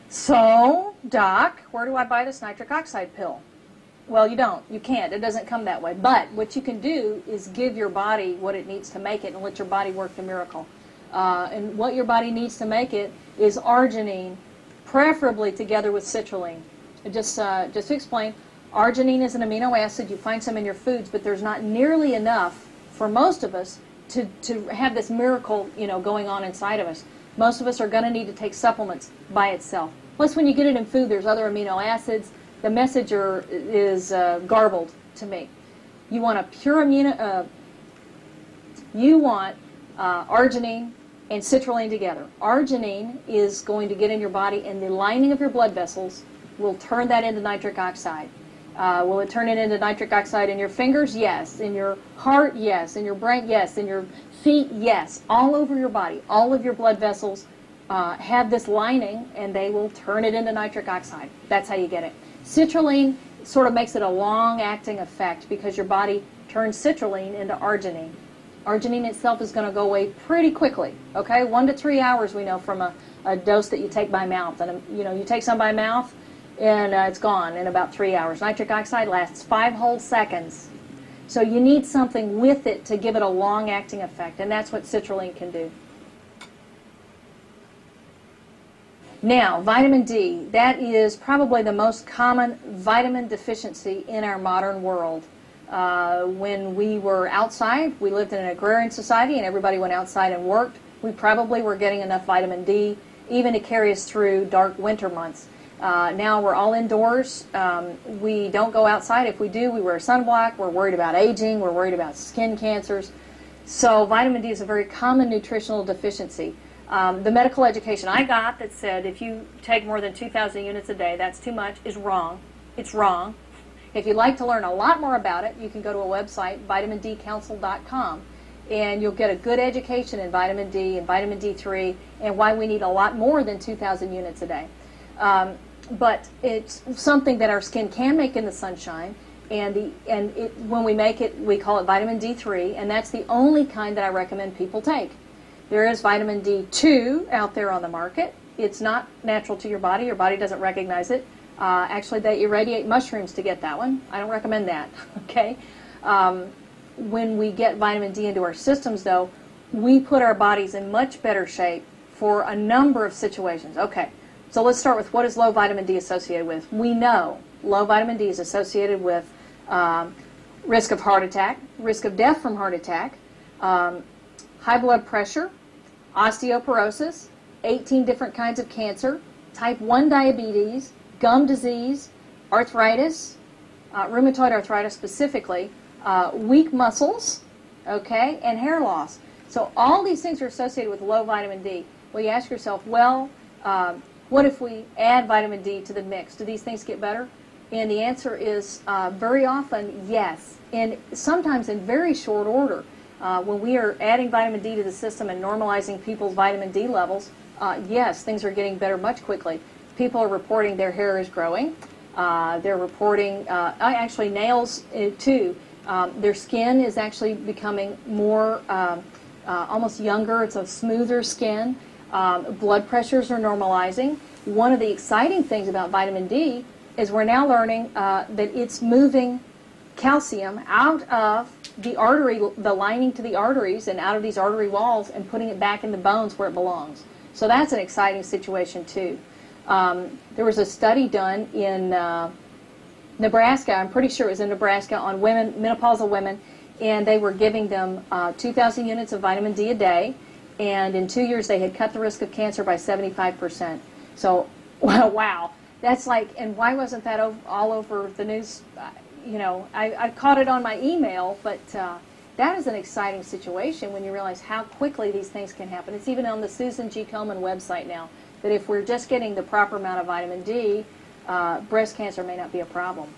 So, Doc, where do I buy this nitric oxide pill? Well, you don't. You can't. It doesn't come that way. But what you can do is give your body what it needs to make it and let your body work the miracle. And what your body needs to make it is arginine, preferably together with citrulline. Just to explain, arginine is an amino acid. You find some in your foods, but there's not nearly enough for most of us to have this miracle, going on inside of us. Most of us are going to need to take supplements by itself. Plus, when you get it in food, there's other amino acids. The message is garbled to me. You want a pure arginine and citrulline together. Arginine is going to get in your body, and the lining of your blood vessels will turn that into nitric oxide. Will it turn it into nitric oxide in your fingers? Yes. In your heart? Yes. In your brain? Yes. In your feet? Yes. All over your body. All of your blood vessels have this lining, and they will turn it into nitric oxide. That's how you get it. Citrulline sort of makes it a long-acting effect because your body turns citrulline into arginine. Arginine itself is going to go away pretty quickly. Okay, 1 to 3 hours we know from a dose that you take by mouth, and you take some by mouth, and it's gone in about 3 hours. Nitric oxide lasts 5 whole seconds. So you need something with it to give it a long-acting effect, and that's what citrulline can do. Now, vitamin D, that is probably the most common vitamin deficiency in our modern world. When we were outside, we lived in an agrarian society and everybody went outside and worked, we probably were getting enough vitamin D even to carry us through dark winter months. Now we're all indoors. We don't go outside. If we do, we wear sunblock. We're worried about aging. We're worried about skin cancers. So vitamin D is a very common nutritional deficiency. The medical education I got that said if you take more than 2,000 units a day, that's too much, is wrong. It's wrong. If you'd like to learn a lot more about it, you can go to a website, vitamindcouncil.com, and you'll get a good education in vitamin D and vitamin D3 and why we need a lot more than 2,000 units a day. But it's something that our skin can make in the sunshine, and when we make it, we call it vitamin D3, and that's the only kind that I recommend people take. There is vitamin D2 out there on the market. It's not natural to your body. Your body doesn't recognize it. Actually, they irradiate mushrooms to get that one. I don't recommend that, okay? When we get vitamin D into our systems, though, we put our bodies in much better shape for a number of situations. Okay, so let's start with what is low vitamin D associated with. We know low vitamin D is associated with risk of heart attack, risk of death from heart attack, high blood pressure, osteoporosis, 18 different kinds of cancer, type 1 diabetes, gum disease, arthritis, rheumatoid arthritis specifically, weak muscles, okay, and hair loss. So all these things are associated with low vitamin D. Well, you ask yourself, well, what if we add vitamin D to the mix? Do these things get better? And the answer is very often yes, and sometimes in very short order. When we are adding vitamin D to the system and normalizing people's vitamin D levels, yes, things are getting better much quickly. People are reporting their hair is growing. They're reporting, actually nails too. Their skin is actually becoming more, almost younger. It's a smoother skin. Blood pressures are normalizing. One of the exciting things about vitamin D is we're now learning that it's moving calcium out of the artery, the lining to the arteries, and out of these artery walls, and putting it back in the bones where it belongs. So that's an exciting situation too. There was a study done in Nebraska, I'm pretty sure it was in Nebraska, on women, menopausal women, and they were giving them 2,000 units of vitamin D a day, and in 2 years they had cut the risk of cancer by 75%. So, wow, that's like, and why wasn't that all over the news? I caught it on my email, but that is an exciting situation when you realize how quickly these things can happen. It's even on the Susan G. Komen website now, that if we're just getting the proper amount of vitamin D, breast cancer may not be a problem.